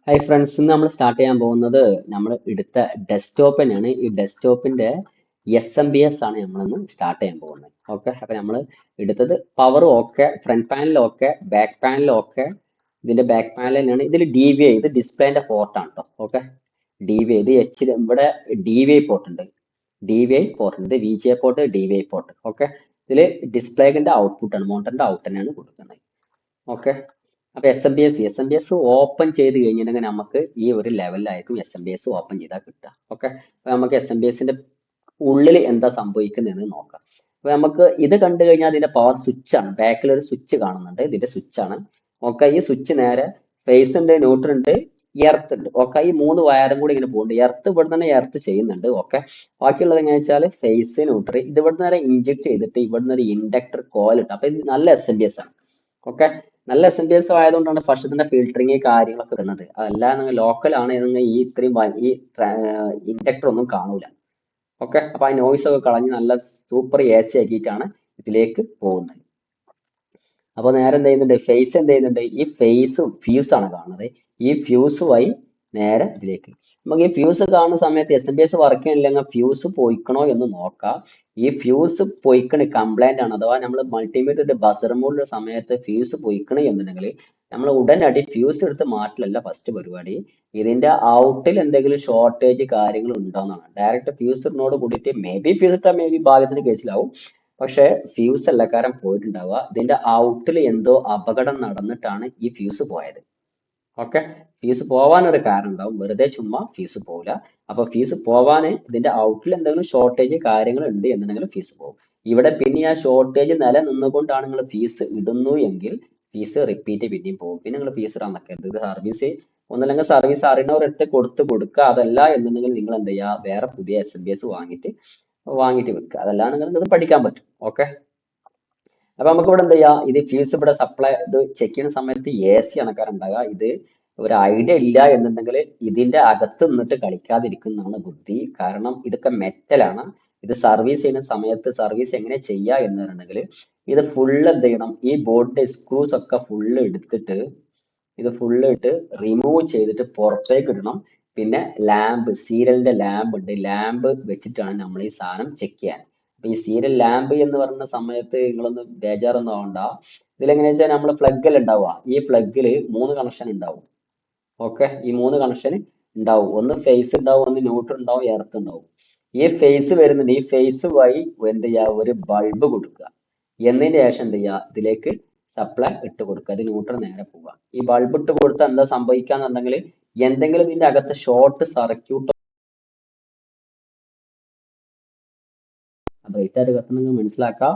Hi friends, ഇന്ന് നമ്മൾ start ചെയ്യാൻ പോകുന്നത് നമ്മൾ എടുത്ത ഡെസ്ക്ടോപ്പ് തന്നെയാണ്. ഈ ഡെസ്ക്ടോപ്പിന്റെ SMBS ആണ് നമ്മളിന്ന് സ്റ്റാർട്ട് ചെയ്യാൻ പോകുന്നത്. ഓക്കെ, അപ്പൊ നമ്മൾ എടുത്തത് power okay, front panel okay, back panel okay. ഇതിന്റെ ബാക്ക് പാനൽ തന്നെയാണ്. ഇതിൽ DVI, ഇത് ഡിസ്പ്ലേന്റെ പോർട്ടാണ് കേട്ടോ. ഓക്കെ, DVI ഇത് ഇവിടെ DVI പോർട്ട് ഉണ്ട്, DVI പോർട്ട് ഉണ്ട്, VGA port, DVI port. Okay, ഇതിൽ ഡിസ്പ്ലേന്റെ ഔട്ട്പുട്ട് ആണ്, മോണിറ്ററിന്റെ ഔട്ട് തന്നെയാണ് കൊടുക്കുന്നത്. ഓക്കെ, അപ്പൊ S M B S open ചെയ്ത് കഴിഞ്ഞിട്ടുണ്ടെങ്കിൽ നമുക്ക് ഈ ഒരു ലെവലിലായിരിക്കും SMBS ഓപ്പൺ ചെയ്താൽ കിട്ടുക. ഓക്കെ, അപ്പൊ നമുക്ക് SMBSന്റെ ഉള്ളിൽ എന്താ സംഭവിക്കുന്നതെന്ന് നോക്കാം. അപ്പൊ നമുക്ക് ഇത് കണ്ടു കഴിഞ്ഞാൽ ഇതിന്റെ പവർ സ്വിച്ച് ആണ്, ബാക്കിൽ ഒരു സ്വിച്ച് കാണുന്നുണ്ട്, ഇതിന്റെ സ്വിച്ച് ആണ്. ഓക്കെ, ഈ സ്വിച്ച് നേരെ ഫേസ് ഉണ്ട്, ന്യൂട്രൽ ഉണ്ട്, എർത്ത് ഉണ്ട്. ഓക്കെ, ഈ മൂന്ന് വയറും കൂടി ഇങ്ങനെ പോകുന്നുണ്ട്. എർത്ത് ഇവിടെ തന്നെ എർത്ത് ചെയ്യുന്നുണ്ട്. ഓക്കെ, ബാക്കിയുള്ളത് എങ്ങനെയാ വെച്ചാൽ ഫേസ്, ന്യൂട്രൽ, ഇത് ഇവിടെ നേരെ ഇഞ്ചക്ട് ചെയ്തിട്ട് ഇവിടുന്ന് ഒരു ഇൻഡക്ടർ കോയിൽ ഇട്ട്. അപ്പൊ ഇത് നല്ല SMBS ആണ്. ഓക്കെ, നല്ല SMBS ആയതുകൊണ്ടാണ് ഫസ്റ്റത്തിന്റെ ഫിൽറ്ററിങ് കാര്യങ്ങളൊക്കെ വരുന്നത്. അതല്ല ലോക്കൽ ആണ് ഈ ഇത്രയും ഈ ഇൻഡക്ടർ ഒന്നും കാണൂല. ഓക്കെ, അപ്പൊ ആ നോയ്സ് ഒക്കെ കളഞ്ഞ് നല്ല സൂപ്പർ AC ആക്കിയിട്ടാണ് ഇതിലേക്ക് പോകുന്നത്. അപ്പൊ നേരെ എന്ത് ചെയ്യുന്നുണ്ട്, ഫേസ് എന്ത് ചെയ്യുന്നുണ്ട്, ഈ ഫേസും ഫ്യൂസ് ആണ് കാണുന്നത്. ഈ ഫ്യൂസ് വഴി നേരെ ഇതിലേക്ക് നമുക്ക് ഈ ഫ്യൂസ് കാണുന്ന സമയത്ത് SMBS വർക്ക് ചെയ്യണില്ലെങ്കിൽ ഫ്യൂസ് പോയിക്കണോ എന്ന് നോക്കാം. ഈ ഫ്യൂസ് പോയിക്കണ് കംപ്ലൈന്റ് ആണ്, അഥവാ നമ്മൾ മൾട്ടിമീറ്റർ ബസർ മോഡിന്റെ സമയത്ത് ഫ്യൂസ് പോയിക്കണ് എന്നുണ്ടെങ്കിൽ നമ്മൾ ഉടനടി ഫ്യൂസ് എടുത്ത് മാറ്റലല്ല ഫസ്റ്റ് പരിപാടി. ഇതിന്റെ ഔട്ടിൽ എന്തെങ്കിലും ഷോർട്ടേജ് കാര്യങ്ങൾ ഉണ്ടോന്നാണ്. ഡയറക്റ്റ് ഫ്യൂസറിനോട് കൂടിയിട്ട് ഫ്യൂസ് ഇട്ടാൽ ഭാഗ്യത്തിന് കേസിലാവും. പക്ഷെ ഫ്യൂസ് അല്ല കാരണം പോയിട്ടുണ്ടാവുക, ഇതിന്റെ ഔട്ടിൽ എന്തോ അപകടം നടന്നിട്ടാണ് ഈ ഫ്യൂസ് പോയത്. ഓക്കെ, ഫീസ് പോവാൻ ഒരു കാരണം ഉണ്ടാവും, വെറുതെ ചുമ്മാ ഫീസ് പോവില്ല. അപ്പൊ ഫീസ് പോവാന് ഇതിന്റെ ഔട്ടിൽ എന്തെങ്കിലും ഷോർട്ടേജ് കാര്യങ്ങൾ ഉണ്ട് എന്നുണ്ടെങ്കിൽ ഫീസ് പോകും. ഇവിടെ പിന്നെ ആ ഷോർട്ടേജ് നിലനിന്നുകൊണ്ടാണ് നിങ്ങൾ ഫീസ് ഇടുന്നു എങ്കിൽ ഫീസ് റിപ്പീറ്റ് പിന്നെയും പോകും. പിന്നെ നിങ്ങൾ ഫീസ് ഇടാൻ നിൽക്കരുത്. ഇത് സർവീസ് ഒന്നല്ലെങ്കിൽ സർവീസ് അറിയുന്നവരെടുത്ത് കൊടുക്കുക. അതല്ല എന്നുണ്ടെങ്കിൽ നിങ്ങൾ എന്ത് ചെയ്യുക, വേറെ പുതിയ SMBS വാങ്ങിയിട്ട് വെക്കുക. അതല്ല നിങ്ങൾക്ക് ഇത് പഠിക്കാൻ പറ്റും. ഓക്കെ, അപ്പൊ നമുക്ക് ഇവിടെ എന്ത് ചെയ്യാം, ഇത് ഫ്യൂസ് ഇവിടെ സപ്ലൈ ഇത് ചെക്ക് ചെയ്യുന്ന സമയത്ത് AC അണക്കാറുണ്ടാകുക. ഇത് ഒരു ഐഡിയ ഇല്ല എന്നുണ്ടെങ്കിൽ ഇതിന്റെ അകത്ത് നിന്നിട്ട് കളിക്കാതിരിക്കുന്നതാണ് ബുദ്ധി. കാരണം ഇതൊക്കെ മെറ്റലാണ്. ഇത് സർവീസ് ചെയ്യുന്ന സമയത്ത് സർവീസ് എങ്ങനെ ചെയ്യുക എന്ന് പറഞ്ഞിട്ടുണ്ടെങ്കിൽ ഇത് ഫുള്ള് എന്ത് ചെയ്യണം, ഈ ബോർഡിന്റെ സ്ക്രൂസ് ഒക്കെ ഫുള്ള് എടുത്തിട്ട് ഇത് ഫുള്ള് ഇട്ട് റിമൂവ് ചെയ്തിട്ട് പുറത്തേക്ക് ഇടണം. പിന്നെ ലാമ്പ്, സീരിയലിന്റെ ലാമ്പ് ഉണ്ട്, ലാമ്പ് വെച്ചിട്ടാണ് നമ്മൾ ഈ സാധനം ചെക്ക് ചെയ്യാൻ. അപ്പൊ ഈ സീരിയൽ ലാമ്പ് എന്ന് പറയുന്ന സമയത്ത് നിങ്ങളൊന്ന് ബേജാറൊന്നും ആവണ്ട. ഇതിലെങ്ങനെയാ വെച്ചാൽ നമ്മൾ പ്ലഗിൽ ഉണ്ടാവുക, ഈ പ്ലഗിൽ 3 കണക്ഷൻ ഉണ്ടാവും. ഓക്കെ, ഈ 3 കണക്ഷൻ ഉണ്ടാവും. ഒന്ന് ഫേസ് ഉണ്ടാവും, ഒന്ന് ന്യൂട്രൽ ഉണ്ടാവും, എർത്ത് ഉണ്ടാവും. ഈ ഫേസ് വരുന്നുണ്ട്, ഈ ഫേസ് വഴി എന്ത് ചെയ്യുക, ഒരു ബൾബ് കൊടുക്കുക. എന്നതിന് ശേഷം എന്ത് ചെയ്യുക, ഇതിലേക്ക് സപ്ലൈ ഇട്ട് കൊടുക്കുക. അത് ന്യൂട്രൽ നേരെ പോവുക. ഈ ബൾബ് ഇട്ട് കൊടുത്താൽ എന്താ സംഭവിക്കാന്നുണ്ടെങ്കിൽ എന്തെങ്കിലും ഇതിന്റെ അകത്ത് ഷോർട്ട് സർക്യൂട്ട് ബ്രൈറ്റ് ആയിട്ട് കത്തണമെങ്കിൽ മനസ്സിലാക്കാം,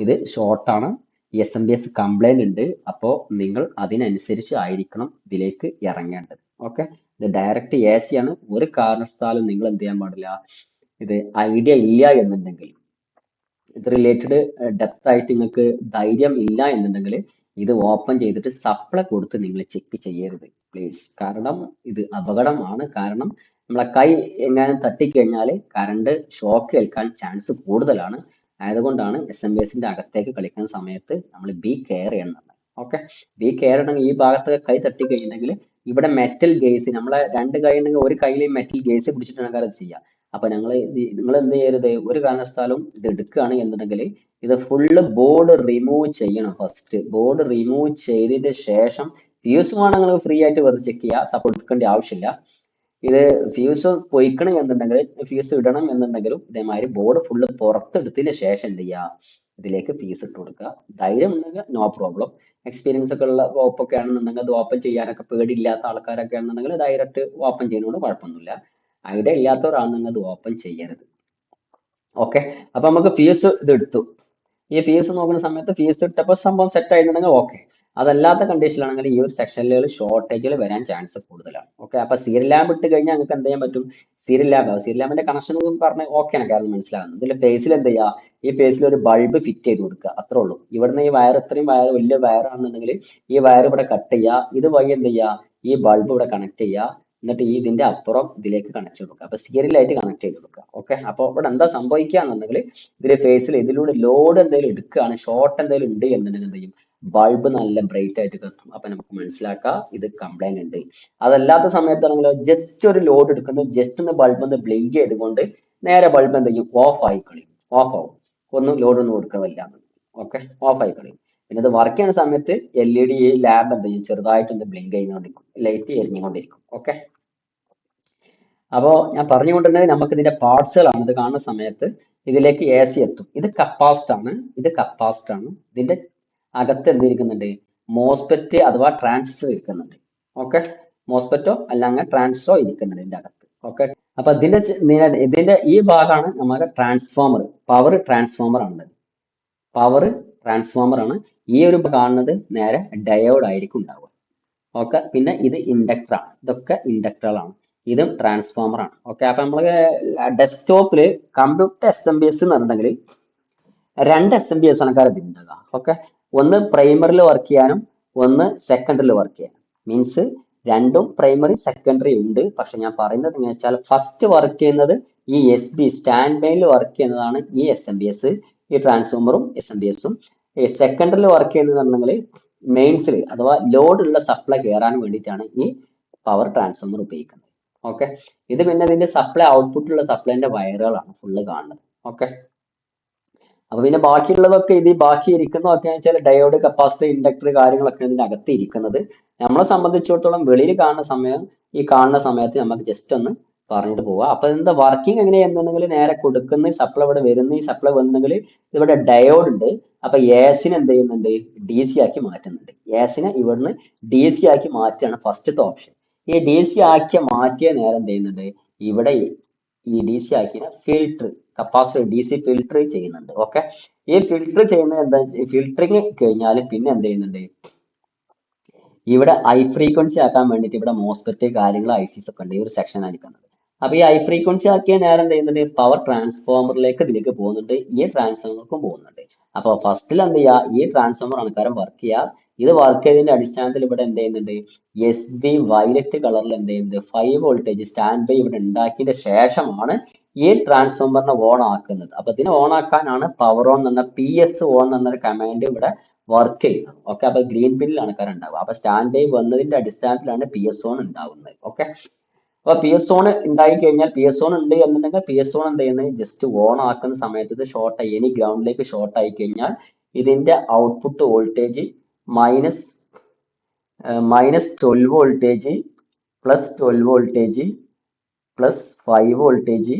ഇത് ഷോർട്ടാണ്, SMBS കംപ്ലൈന്റ് ഉണ്ട്. അപ്പോൾ നിങ്ങൾ അതിനനുസരിച്ച് ആയിരിക്കണം ഇതിലേക്ക് ഇറങ്ങേണ്ടത്. ഓക്കെ, ഇത് ഡയറക്റ്റ് AC ആണ്. ഒരു കാരണവശാലും നിങ്ങൾ എന്ത് ചെയ്യാൻ പാടില്ല, ഇത് ഐഡിയ ഇല്ല എന്നുണ്ടെങ്കിൽ, ഇത് റിലേറ്റഡ് ഡെപ്ത് ആയിട്ട് നിങ്ങൾക്ക് ധൈര്യം ഇല്ല എന്നുണ്ടെങ്കിൽ ഇത് ഓപ്പൺ ചെയ്തിട്ട് സപ്ലൈ കൊടുത്ത് നിങ്ങൾ ചെക്ക് ചെയ്യരുത് പ്ലീസ്. കാരണം ഇത് അപകടമാണ്. കാരണം നമ്മളെ കൈ എങ്ങാനും തട്ടിക്കഴിഞ്ഞാൽ കറണ്ട് ഷോക്ക് ഏൽക്കാൻ ചാൻസ് കൂടുതലാണ്. ആയതുകൊണ്ടാണ് SMBSന്റെ അകത്തേക്ക് കളിക്കുന്ന സമയത്ത് നമ്മൾ ബി കെയർ ചെയ്യണം. ഓക്കെ, ബി കെയർ ഉണ്ടെങ്കിൽ ഈ ഭാഗത്ത് കൈ തട്ടിക്കഴിഞ്ഞിട്ടുണ്ടെങ്കിൽ ഇവിടെ മെറ്റൽ ഗേസ്, നമ്മളെ 2 കൈ ഉണ്ടെങ്കിൽ ഒരു കയ്യിൽ മെറ്റൽ ഗേസ് പിടിച്ചിട്ടാണ് അത് ചെയ്യുക. അപ്പൊ നിങ്ങൾ എന്ത് ചെയ്യരുത്, ഒരു കാരണവശാലും ഇത് എടുക്കുകയാണ് എന്നുണ്ടെങ്കിൽ ഇത് ഫുള്ള് ബോർഡ് റിമൂവ് ചെയ്യണം. ഫസ്റ്റ് ബോർഡ് റിമൂവ് ചെയ്തതിന് ശേഷം ഫ്യൂസ് വേണമെങ്കിൽ ഫ്രീ ആയിട്ട് വെറുതെ ചെക്ക് ചെയ്യുക, സപ്പോർട്ട് എടുക്കേണ്ട ആവശ്യമില്ല. ഇത് ഫ്യൂസ് പൊയ്ക്കണം എന്നുണ്ടെങ്കിൽ, ഫ്യൂസ് ഇടണം എന്നുണ്ടെങ്കിലും ഇതേമാതിരി ബോർഡ് ഫുള്ള് പുറത്തെടുത്തതിന് ശേഷം എന്ത് ചെയ്യുക, ഇതിലേക്ക് ഫീസ് ഇട്ട് കൊടുക്കുക. ധൈര്യം ഉണ്ടെങ്കിൽ നോ പ്രോബ്ലം. എക്സ്പീരിയൻസ് ഒക്കെ ഉള്ള ഒക്കെ ആണെന്നുണ്ടെങ്കിൽ അത് ഓപ്പൺ ചെയ്യാനൊക്കെ പേടിയില്ലാത്ത ആൾക്കാരൊക്കെ ആണെന്നുണ്ടെങ്കിൽ ഡയറക്റ്റ് ഓപ്പൺ ചെയ്യുന്നതുകൊണ്ട് കുഴപ്പമൊന്നുമില്ല. ഐഡിയ ഇല്ലാത്തവരാണെന്നുണ്ടെങ്കിൽ അത് ഓപ്പൺ ചെയ്യരുത്. ഓക്കെ, അപ്പൊ നമുക്ക് ഫീസ് ഇത് എടുത്തു. ഈ ഫീസ് നോക്കുന്ന സമയത്ത് ഫീസ് ഇട്ടപ്പോൾ സംഭവം സെറ്റ് ആയിട്ടുണ്ടെങ്കിൽ ഓക്കെ. അതല്ലാത്ത കണ്ടീഷനിലാണെങ്കിൽ ഈ ഒരു സെക്ഷനിൽ ഷോർട്ടേജിൽ വരാൻ ചാൻസ് കൂടുതലാണ്. ഓക്കെ, അപ്പൊ സീരിയൽ ലാമ്പ് ഇട്ട് കഴിഞ്ഞാൽ നിങ്ങൾക്ക് എന്ത് ചെയ്യാൻ പറ്റും, സീരിയൽ ലാമ്പിന്റെ കണക്ഷൻ പറഞ്ഞ് ഓക്കെ ആണ് കാരണം മനസ്സിലാകുന്നത്. ഇതിൽ ഫേസിൽ എന്ത് ചെയ്യുക, ഈ ഫേസിൽ ഒരു ബൾബ് ഫിറ്റ് ചെയ്ത് കൊടുക്കുക, അത്രേ ഉള്ളൂ. ഇവിടുന്ന് ഈ വയർ ഇത്രയും വയർ വലിയ വയറാണെന്നുണ്ടെങ്കിൽ ഈ വയർ ഇവിടെ കട്ട് ചെയ്യുക, ഇത് വഴി എന്ത് ചെയ്യുക, ഈ ബൾബ് ഇവിടെ കണക്ട് ചെയ്യുക. എന്നിട്ട് ഇതിന്റെ അപ്പുറം ഇതിലേക്ക് കണക്ട് ചെയ്ത് കൊടുക്കുക. അപ്പൊ സീരിയലായിട്ട് കണക്ട് ചെയ്ത് കൊടുക്കുക. ഓക്കെ, അപ്പൊ ഇവിടെ എന്താ സംഭവിക്കുക എന്നുണ്ടെങ്കിൽ ഇതിലെ ഫേസിൽ ഇതിലൂടെ ലോഡ് എന്തെങ്കിലും എടുക്കുകയാണ്, ഷോർട്ട് എന്തെങ്കിലും ഉണ്ട് എന്നുണ്ടെങ്കിൽ എന്ത് ചെയ്യും, ബൾബ് നല്ല ബ്രൈറ്റ് ആയിട്ട് കത്തും. അപ്പൊ നമുക്ക് മനസ്സിലാക്കാം ഇത് കംപ്ലൈന്റ് ഉണ്ട്. അതല്ലാത്ത സമയത്താണെങ്കിലോ ജസ്റ്റ് ഒരു ലോഡ് എടുക്കുന്നു, ജസ്റ്റ് ഒന്ന് ബൾബ് ഒന്ന് ബ്ലിങ്ക് ചെയ്തുകൊണ്ട് നേരെ ബൾബ് എന്ത് ചെയ്യും, ഓഫ് ആയി കളയും, ഓഫ് ആവും. ഒന്നും ലോഡ് ഒന്നും കൊടുക്കുന്നില്ല, ഓക്കെ, ഓഫ് ആയി കളയും. പിന്നെ അത് വർക്ക് ചെയ്യുന്ന സമയത്ത് LED ലാമ്പ് എന്ത് ചെയ്യും, ചെറുതായിട്ടൊന്ന് ബ്ലിങ്ക് ചെയ്യുന്നോണ്ടിരിക്കും, ലൈറ്റ് എരിഞ്ഞുകൊണ്ടിരിക്കും. ഓക്കെ, അപ്പോൾ ഞാൻ പറഞ്ഞുകൊണ്ടിരുന്നത് നമുക്ക് ഇതിന്റെ പാർട്സുകളാണ്. ഇത് കാണുന്ന സമയത്ത് ഇതിലേക്ക് AC എത്തും. ഇത് കപ്പാസിറ്റർ ആണ്, ഇത് കപ്പാസിറ്റർ ആണ്. ഇതിന്റെ അകത്ത് എന്തിരിക്കുന്നുണ്ട്, മോസ്ഫെറ്റ് അഥവാ ട്രാൻസിസ്റ്റർ ഇരിക്കുന്നുണ്ട്. ഓക്കെ, മോസ്ഫെറ്റോ അല്ലെങ്കിൽ ട്രാൻസിസ്റ്ററോ ഇരിക്കുന്നുണ്ട് ഇതിന്റെ അകത്ത്. ഓക്കെ, അപ്പൊ ഇതിന്റെ ഈ ഭാഗമാണ് നമുക്ക് ട്രാൻസ്ഫോമർ, പവർ ട്രാൻസ്ഫോമർ ആണ്. പവർ ട്രാൻസ്ഫോമർ ആണ്. ഈ ഒരു കാണുന്നത് നേരെ ഡയോഡ് ആയിരിക്കും ഉണ്ടാവുക. ഓക്കെ, പിന്നെ ഇത് ഇൻഡക്ടർ ആണ്, ഇതൊക്കെ ഇൻഡക്ടറുകളാണ്. ഇതും ട്രാൻസ്ഫോമർ ആണ്. ഓക്കെ, അപ്പൊ നമ്മള് ഡെസ്ക്ടോപ്പില് കമ്പ്യൂട്ടർ SMPS എന്ന് പറഞ്ഞിട്ടുണ്ടെങ്കിൽ രണ്ട് SMPS ആണ് കാര്യം ഉണ്ടാകുക. ഓക്കെ, ഒന്ന് പ്രൈമറിയിൽ വർക്ക് ചെയ്യാനും ഒന്ന് സെക്കൻഡറിയിൽ വർക്ക് ചെയ്യാനും. മീൻസ് രണ്ടും പ്രൈമറി സെക്കൻഡറി ഉണ്ട്. പക്ഷെ ഞാൻ പറയുന്നത് എങ്ങനെ വെച്ചാൽ ഫസ്റ്റ് വർക്ക് ചെയ്യുന്നത് ഈ SB സ്റ്റാൻഡ് ബൈയിൽ വർക്ക് ചെയ്യുന്നതാണ് ഈ SMPS, ഈ ട്രാൻസ്ഫോമറും SMPSഉം. ഈ സെക്കൻഡറിയിൽ വർക്ക് ചെയ്യുന്നതെന്നുണ്ടെങ്കിൽ മെയിൻസിൽ അഥവാ ലോഡ് ഉള്ള സപ്ലൈ കയറാൻ വേണ്ടിയിട്ടാണ് ഈ പവർ ട്രാൻസ്ഫോമർ ഉപയോഗിക്കുന്നത്. ഓക്കെ, ഇത് പിന്നെ ഇതിന്റെ സപ്ലൈ ഔട്ട്പുട്ടിലുള്ള സപ്ലൈന്റെ വയറുകളാണ് ഫുള്ള് കാണുന്നത്. ഓക്കെ, അപ്പൊ പിന്നെ ബാക്കിയുള്ളതൊക്കെ ഇത് ബാക്കി ഇരിക്കുന്നതൊക്കെ വെച്ചാൽ ഡയോഡ്, കപ്പാസിറ്റർ, ഇൻഡക്ടർ കാര്യങ്ങളൊക്കെ ഇതിന്റെ അകത്ത് ഇരിക്കുന്നത്. നമ്മളെ സംബന്ധിച്ചിടത്തോളം വെളിയിൽ കാണുന്ന സമയം, ഈ കാണുന്ന സമയത്ത് നമുക്ക് ജസ്റ്റ് ഒന്ന് പറഞ്ഞിട്ട് പോവാം. അപ്പൊ ഇതിന്റെ വർക്കിംഗ് എങ്ങനെയാണെന്നുണ്ടെങ്കിൽ നേരെ കൊടുക്കുന്ന സപ്ലൈ ഇവിടെ വരുന്ന, ഈ സപ്ലൈ വന്നെങ്കിൽ ഇവിടെ ഡയോഡ് ഉണ്ട്. അപ്പൊ എസിനെ എന്ത് ചെയ്യുന്നുണ്ട്, DC ആക്കി മാറ്റുന്നുണ്ട്. എസിനെ ഇവിടുന്ന് DC ആക്കി മാറ്റുകയാണ് ഫസ്റ്റത്തെ ഓപ്ഷൻ. ഈ DC ആക്കി മാറ്റിയ നേരം എന്ത് ചെയ്യുന്നുണ്ട്, ഇവിടെ ഈ DC ആക്കിയ ഫിൽട്ടർ, കപ്പാസിറ്റർ DC ഫിൽട്ടർ ചെയ്യുന്നുണ്ട്. ഓക്കെ, ഈ ഫിൽട്ടർ ചെയ്യുന്നത് എന്താ, ഫിൽട്ടറിങ് കഴിഞ്ഞാൽ പിന്നെ എന്ത് ചെയ്യുന്നുണ്ട്, ഇവിടെ ഹൈ ഫ്രീക്വൻസി ആക്കാൻ വേണ്ടിയിട്ട് ഇവിടെ മോസ്ഫെറ്റ് കാര്യങ്ങൾ ICs ഒക്കെ ഉണ്ട്, ഈ ഒരു സെക്ഷൻ ആയിരിക്കുന്നത്. അപ്പൊ ഈ ഹൈ ഫ്രീക്വൻസി ആക്കിയ നേരം എന്ത് ചെയ്യുന്നുണ്ട്, പവർ ട്രാൻസ്ഫോമറിലേക്ക് ഇതിലേക്ക് പോകുന്നുണ്ട്, ഈ ട്രാൻസ്ഫോമർക്കും പോകുന്നുണ്ട്. അപ്പൊ ഫസ്റ്റിൽ എന്ത് ചെയ്യുക, ഈ ട്രാൻസ്ഫോമർ ആൾക്കാരും വർക്ക് ചെയ്യുക. ഇത് വർക്ക് ചെയ്തതിന്റെ അടിസ്ഥാനത്തിൽ ഇവിടെ എന്ത് ചെയ്യുന്നുണ്ട്, SB വയലറ്റ് കളറിൽ എന്ത് ചെയ്യുന്നുണ്ട്, 5 വോൾട്ടേജ് സ്റ്റാൻഡ് ബൈ ഇവിടെ ഉണ്ടാക്കിയതിന്റെ ശേഷമാണ് ഈ ട്രാൻസ്ഫോമറിനെ ഓൺ ആക്കുന്നത്. അപ്പൊ ഇതിനെ ഓൺ ആക്കാനാണ് പവർ ഓൺ എന്ന PS ഓൺ എന്നൊരു കമാൻഡ് ഇവിടെ വർക്ക് ചെയ്യുന്നത്. ഓക്കെ, അപ്പൊ ഗ്രീൻ പിന്നിലാണ് കാര്യം ഉണ്ടാവുക. അപ്പൊ സ്റ്റാൻഡ് ബൈ വന്നതിന്റെ അടിസ്ഥാനത്തിലാണ് PS ഓൺ ഉണ്ടാവുന്നത്. ഓക്കെ, അപ്പൊ PS ഓൺ ഉണ്ടായി കഴിഞ്ഞാൽ, PS ഓൺ ഉണ്ട് എന്നുണ്ടെങ്കിൽ PS ഓൺ എന്ത് ചെയ്യുന്നത്, ജസ്റ്റ് ഓൺ ആക്കുന്ന സമയത്ത് ഇത് ഷോർട്ട് ആയി, ഇനി ഗ്രൗണ്ടിലേക്ക് ഷോർട്ട് ആയി കഴിഞ്ഞാൽ ഇതിന്റെ output voltage minus 12 voltage plus 12 voltage plus 5 voltage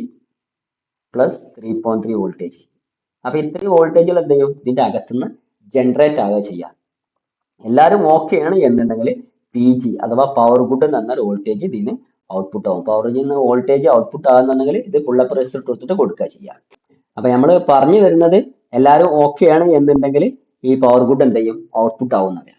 plus 3.3 voltage. അപ്പൊ ഇത്രയും വോൾട്ടേജുകൾ എന്ത് ചെയ്യും, ഇതിന്റെ അകത്തുനിന്ന് ജനറേറ്റ് ആവുക ചെയ്യാം. എല്ലാവരും ഓക്കെയാണ് എന്നുണ്ടെങ്കിൽ PG അഥവാ പവർ ഗുഡ് എന്നൊരു വോൾട്ടേജ് ഇതിന് ഔട്ട്പുട്ട് ആവും. പവർ വോൾട്ടേജ് ഔട്ട്പുട്ട് ആകുന്നുണ്ടെങ്കിൽ ഇത് പുള്ളപ്പ് റെസിസ്റ്റർ കൊടുത്തിട്ട് കൊടുക്കുക ചെയ്യാം. അപ്പൊ നമ്മൾ പറഞ്ഞു വരുന്നത് എല്ലാവരും ഓക്കെയാണ് എന്നുണ്ടെങ്കിൽ ഈ പവർ ഗുഡ് എന്ത് ചെയ്യും, ഔട്ട്പുട്ട് ആവുന്നതാണ്.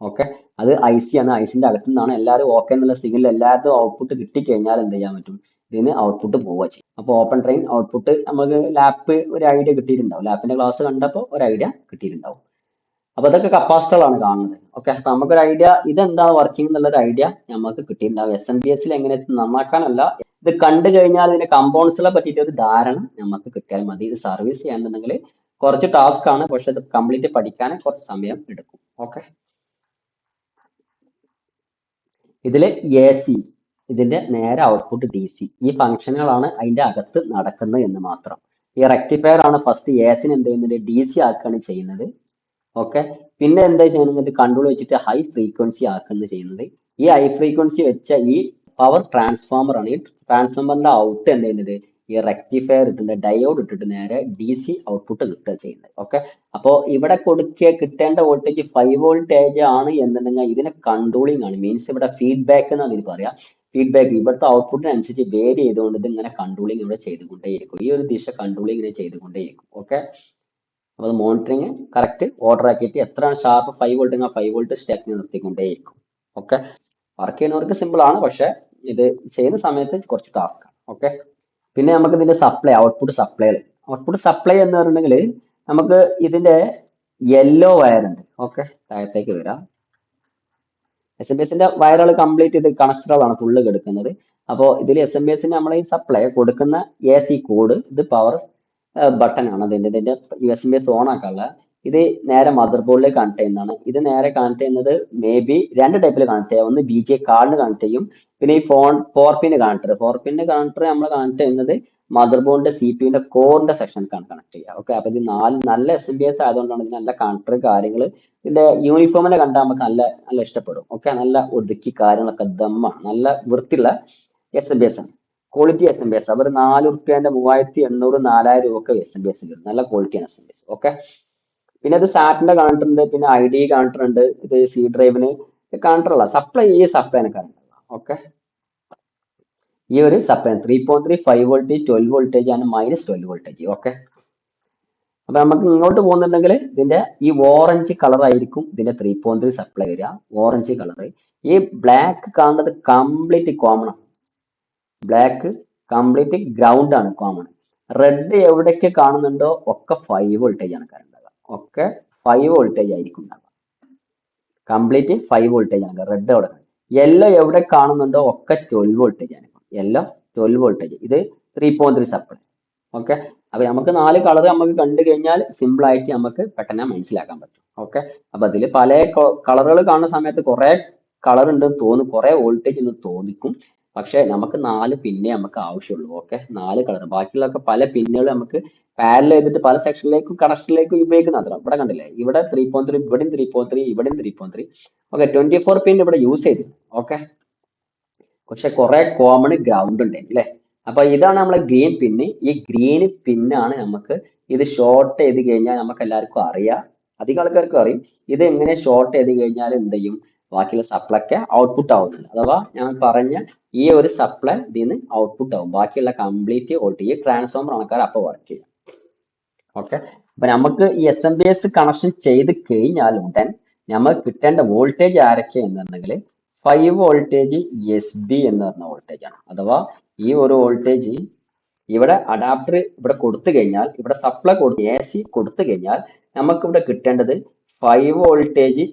ഓക്കെ, അത് IC ആണ്, ICന്റെ അകത്തു നിന്നാണ് എല്ലാവരും ഓക്കെ എന്നുള്ള സിഗ്നൽ എല്ലാവർക്കും ഔട്ട്പുട്ട് കിട്ടിക്കഴിഞ്ഞാൽ എന്ത് ചെയ്യാൻ പറ്റും, ഇതിന് ഔട്ട്പുട്ട് പോവുക ചെയ്യും. അപ്പോൾ ഓപ്പൺ ട്രെയിൻ ഔട്ട്പുട്ട് നമുക്ക് ലാപ്പ് ഒരു ഐഡിയ കിട്ടിയിട്ടുണ്ടാവും, ലാപ്പിന്റെ ക്ലാസ് കണ്ടപ്പോൾ ഒരു ഐഡിയ കിട്ടിയിട്ടുണ്ടാവും. അപ്പൊ അതൊക്കെ കപ്പാസിറ്ററാണ് കാണുന്നത്. ഓക്കെ, അപ്പൊ നമുക്കൊരു ഐഡിയ ഇതെന്താണ് വർക്കിംഗ് എന്നുള്ള ഒരു ഐഡിയ നമുക്ക് കിട്ടിയിട്ടുണ്ടാവും. SMPSൽ എങ്ങനെ നന്നാക്കാനല്ല, ഇത് കണ്ടു കഴിഞ്ഞാൽ ഇതിന്റെ കമ്പോണൻസുകളെ പറ്റിയിട്ട് ഒരു ധാരണ നമുക്ക് കിട്ടിയാൽ മതി. ഇത് സർവീസ് ചെയ്യാന്നുണ്ടെങ്കിൽ കുറച്ച് ടാസ്ക് ആണ്, പക്ഷെ ഇത് കംപ്ലീറ്റ് പഠിക്കാൻ കുറച്ച് സമയം എടുക്കും. ഓക്കെ, ഇതില് AC, ഇതിന്റെ നേരെ ഔട്ട്പുട്ട് DC, ഈ ഫംഗ്ഷനുകളാണ് അതിന്റെ അകത്ത് നടക്കുന്നത് എന്ന് മാത്രം. ഈ റെക്ടിഫയർ ആണ് ഫസ്റ്റ് ASനെ എന്ത് ചെയ്യുന്നത്, DC ആക്കുകയാണ് ചെയ്യുന്നത്. ഓക്കെ, പിന്നെ എന്താ ചെയ്യുന്നത്, കൺട്രോൾ വെച്ചിട്ട് ഹൈ ഫ്രീക്വൻസി ആക്കുകയാണ് ചെയ്യുന്നത്. ഈ ഹൈ ഫ്രീക്വൻസി വെച്ച ഈ പവർ ട്രാൻസ്ഫോമർ ആണ്. ഈ ട്രാൻസ്ഫോമറിന്റെ ഔട്ട് എന്ത് ചെയ്യുന്നത്, ഈ റെക്ടിഫയർ ഇട്ടിട്ട് ഡയോഡ് ഇട്ടിട്ട് നേരെ DC ഔട്ട്പുട്ട് കിട്ടുക ചെയ്യുന്നത്. ഓക്കെ, അപ്പോൾ ഇവിടെ കിട്ടേണ്ട വോൾട്ടേജ് 5 വോൾട്ടേജ് ആണ് എന്നുണ്ടെങ്കിൽ ഇതിനെ കൺട്രോളിംഗ് ആണ്. മീൻസ് ഇവിടെ ഫീഡ്ബാക്ക് എന്ന് അതിൽ പറയാം. ഫീഡ്ബാക്ക് ഇവിടുത്തെ ഔട്ട്പുട്ടിനനുസരിച്ച് വേരി ചെയ്തുകൊണ്ട് ഇത് ഇങ്ങനെ കൺട്രോളിംഗ് ഇവിടെ ചെയ്തുകൊണ്ടേയിരിക്കും. ഈ ഒരു ദിശ കൺട്രോളിംഗ് ഇങ്ങനെ ചെയ്തുകൊണ്ടേയിരിക്കും. ഓക്കെ, അപ്പോൾ മോണിറ്ററിങ് കറക്റ്റ് ഓർഡർ ആക്കിയിട്ട് എത്രയാണ് ഷാർപ്പ് 5 വോൾട്ട് ആ 5 വോൾട്ട് സ്റ്റെപ്പിന് നിർത്തിക്കൊണ്ടേയിരിക്കും. ഓക്കെ, വർക്ക് ചെയ്യുന്നവർക്ക് സിമ്പിൾ ആണ്, പക്ഷെ ഇത് ചെയ്യുന്ന സമയത്ത് കുറച്ച് ടാസ്ക് ആണ്. ഓക്കെ, പിന്നെ നമുക്ക് ഇതിന്റെ സപ്ലൈ, ഔട്ട്പുട്ട് സപ്ലൈ എന്ന് പറഞ്ഞിട്ടുണ്ടെങ്കിൽ നമുക്ക് ഇതിന്റെ യെല്ലോ വയർ ഉണ്ട്. ഓക്കെ, താഴത്തേക്ക് വരാം. SMPSന്റെ വയറുകൾ കംപ്ലീറ്റ് ഇത് കണക്ഷനുകളാണ് ഫുള്ള് കിടക്കുന്നത്. അപ്പോൾ ഇതിൽ SMPSന് നമ്മൾ ഈ സപ്ലൈ കൊടുക്കുന്ന AC കോഡ്, ഇത് പവർ ബട്ടൺ ആണ്. ഇതിന്റെ SMPS ഓൺ ആക്കാനുള്ള ഇത് നേരെ മദർ ബോർഡിലേക്ക് കണക്ട് ചെയ്യുന്നതാണ്. ഇത് നേരെ കണക്ട് ചെയ്യുന്നത് മേ ബി രണ്ട് ടൈപ്പിൽ കണക്ട് ചെയ്യാം. ഒന്ന് ബി ജെ കാർഡിന് കണക്ട് ചെയ്യും, പിന്നെ ഈ ഫോൺ 4 പിൻ കണക്ടർ നമ്മൾ കണക്ട് ചെയ്യുന്നത് മദർ ബോർഡിന്റെ സി പി യുന്റെ കോറിന്റെ സെക്ഷനിലേക്കാണ് കണക്ട് ചെയ്യുക. ഓക്കെ, അപ്പൊ ഇത് നല്ല SMBS ആയതുകൊണ്ടാണ് ഇതിന് നല്ല കണക്ടർ കാര്യങ്ങൾ. ഇതിന്റെ യൂണിഫോമിനെ കണ്ടാൽ നമുക്ക് നല്ല നല്ല ഇഷ്ടപ്പെടും. ഓക്കെ, നല്ല ഒതുക്കി കാര്യങ്ങളൊക്കെ ദമ്മാണ്, നല്ല വൃത്തിയുള്ള SMBS ആണ്, ക്വാളിറ്റി SMBS. അവർ 4 റുപ്യന്റെ 3800 4000 രൂപ SMBS കിട്ടും. നല്ല ക്വാളിറ്റിയാണ് SMBS. ഓക്കെ, പിന്നെ ഇത് സാറ്റിന്റെ കണക്ടർ ഉണ്ട്, പിന്നെ ID കണക്ടർ ഉണ്ട്, ഇത് സി ഡ്രൈവിന് കണക്ടർ ഉള്ള സപ്ലൈ സപ്ലൈനെ കണക്ടർ. ഓക്കെ, ഈ ഒരു സപ്ലൈ 3.3 5 വോൾട്ടേജ് 12 വോൾട്ടേജ് ആണ്, -12 വോൾട്ടേജ്. ഓക്കെ, അപ്പൊ നമുക്ക് ഇങ്ങോട്ട് പോകുന്നുണ്ടെങ്കിൽ ഇതിന്റെ ഈ ഓറഞ്ച് കളർ ആയിരിക്കും ഇതിന്റെ 3.3 സപ്ലൈ വരിക, ഓറഞ്ച് കളർ. ഈ ബ്ലാക്ക് കാണുന്നത് കംപ്ലീറ്റ് കോമൺ ആണ്, ബ്ലാക്ക് കംപ്ലീറ്റ് ഗ്രൗണ്ട് ആണ്, കോമൺ. റെഡ് എവിടെയൊക്കെ കാണുന്നുണ്ടോ ഒക്കെ 5 വോൾട്ടേജ് ആണ് കറണ്ട്, ഒക്കെ 5 വോൾട്ടേജ് ആയിരിക്കും ഉണ്ടാവുക, കംപ്ലീറ്റ് 5 വോൾട്ടേജ് ആണ്. റെഡ് എവിടെ, യെല്ലോ എവിടെ കാണുന്നുണ്ടോ ഒക്കെ 12 വോൾട്ടേജ് ആണ്, യെല്ലോ 12 വോൾട്ടേജ്. ഇത് 3.3 സപ്ലൈ. ഓക്കെ, അപ്പൊ നമുക്ക് 4 കളർ നമുക്ക് കണ്ടു കഴിഞ്ഞാൽ സിമ്പിൾ ആയിട്ട് നമുക്ക് പെട്ടെന്ന് മനസ്സിലാക്കാൻ പറ്റും. ഓക്കെ, അപ്പൊ അതിൽ പല കളറുകൾ കാണുന്ന സമയത്ത് കുറെ കളർ ഉണ്ടെന്ന് തോന്നും, കുറെ വോൾട്ടേജ് എന്ന് തോന്നിക്കും. പക്ഷെ നമുക്ക് 4 പിന്നേ നമുക്ക് ആവശ്യമുള്ളൂ. ഓക്കെ, 4 കളർ, ബാക്കിയുള്ളതൊക്കെ പല പിന്നുകൾ നമുക്ക് പാരൽ ചെയ്തിട്ട് പല സെക്ഷനിലേക്കും കണക്ഷനിലേക്കും ഉപയോഗിക്കുന്ന. ഇവിടെ കണ്ടില്ലേ, ഇവിടെ 3.3, ഇവിടെയും 3.3, ഇവിടെയും 3.3. ഓക്കെ, 24 പിൻ ഇവിടെ യൂസ് ചെയ്തു. ഓക്കെ, പക്ഷെ കുറെ കോമൺ ഗ്രൗണ്ട് ഉണ്ട് അല്ലേ. അപ്പൊ ഇതാണ് നമ്മളെ ഗ്രീൻ പിന്ന്. ഈ ഗ്രീൻ പിന്നാണ് നമുക്ക് ഇത് ഷോർട്ട് ചെയ്ത് കഴിഞ്ഞാൽ നമുക്ക് എല്ലാവർക്കും അറിയാം, അധികം ആൾക്കാർക്കും അറിയും. ഇത് എങ്ങനെ ഷോർട്ട് ചെയ്ത് കഴിഞ്ഞാൽ എന്ത് ചെയ്യും, ബാക്കിയുള്ള സപ്ലൈ ഒക്കെ ഔട്ട്പുട്ട് ആവുന്നുണ്ട്. അഥവാ ഞാൻ പറഞ്ഞ ഈ ഒരു സപ്ലൈ ഇതിന് ഔട്ട്പുട്ട് ആവും, ബാക്കിയുള്ള കംപ്ലീറ്റ് വോൾട്ടേജ് ട്രാൻസ്ഫോമർ ആൾക്കാർ അപ്പോൾ വർക്ക് ചെയ്യും. ഓക്കെ, അപ്പൊ നമുക്ക് ഈ SMBS കണക്ഷൻ ചെയ്ത് കഴിഞ്ഞാൽ ഉടൻ നമുക്ക് കിട്ടേണ്ട വോൾട്ടേജ് ആരൊക്കെ എന്നുണ്ടെങ്കിൽ 5 വോൾട്ടേജ് SB എന്ന് പറഞ്ഞ വോൾട്ടേജ് ആണ്. അഥവാ ഈ ഒരു വോൾട്ടേജ് ഇവിടെ അഡാപ്റ്റർ ഇവിടെ കൊടുത്തു കഴിഞ്ഞാൽ, ഇവിടെ സപ്ലൈ കൊടുത്ത് AC കൊടുത്തു കഴിഞ്ഞാൽ നമുക്ക് ഇവിടെ കിട്ടേണ്ടത് 5 voltage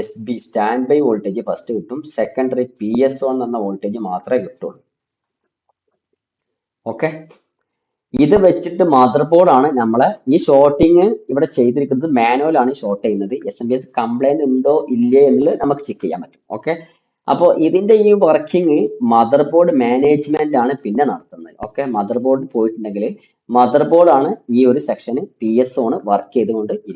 SB stand by voltage first കിട്ടും, സെക്കൻഡറി PSO എന്ന വോൾട്ടേജ് മാത്രമേ കിട്ടുള്ളൂ. ഓക്കെ, ഇത് വെച്ചിട്ട് മദർ ബോർഡ് ആണ് നമ്മളെ ഈ ഷോർട്ടിങ് ഇവിടെ ചെയ്തിരിക്കുന്നത്. മാനുവൽ ആണ് ഷോർട്ട് ചെയ്യുന്നത്. SMBS കംപ്ലൈന്റ് ഉണ്ടോ ഇല്ലേ എന്നുള്ളത് നമുക്ക് ചെക്ക് ചെയ്യാൻ പറ്റും. ഓക്കെ, അപ്പോൾ ഇതിന്റെ ഈ വർക്കിംഗ് മദർ ബോർഡ് മാനേജ്മെന്റ് ആണ് പിന്നെ നടത്തുന്നത്. ഓക്കെ, മദർ ബോർഡ് പോയിട്ടുണ്ടെങ്കിൽ മദർ ബോർഡ് ആണ് ഈ ഒരു സെക്ഷന് PSO ആണ് വർക്ക് ചെയ്തുകൊണ്ട് ഇരിക്കുന്നത്.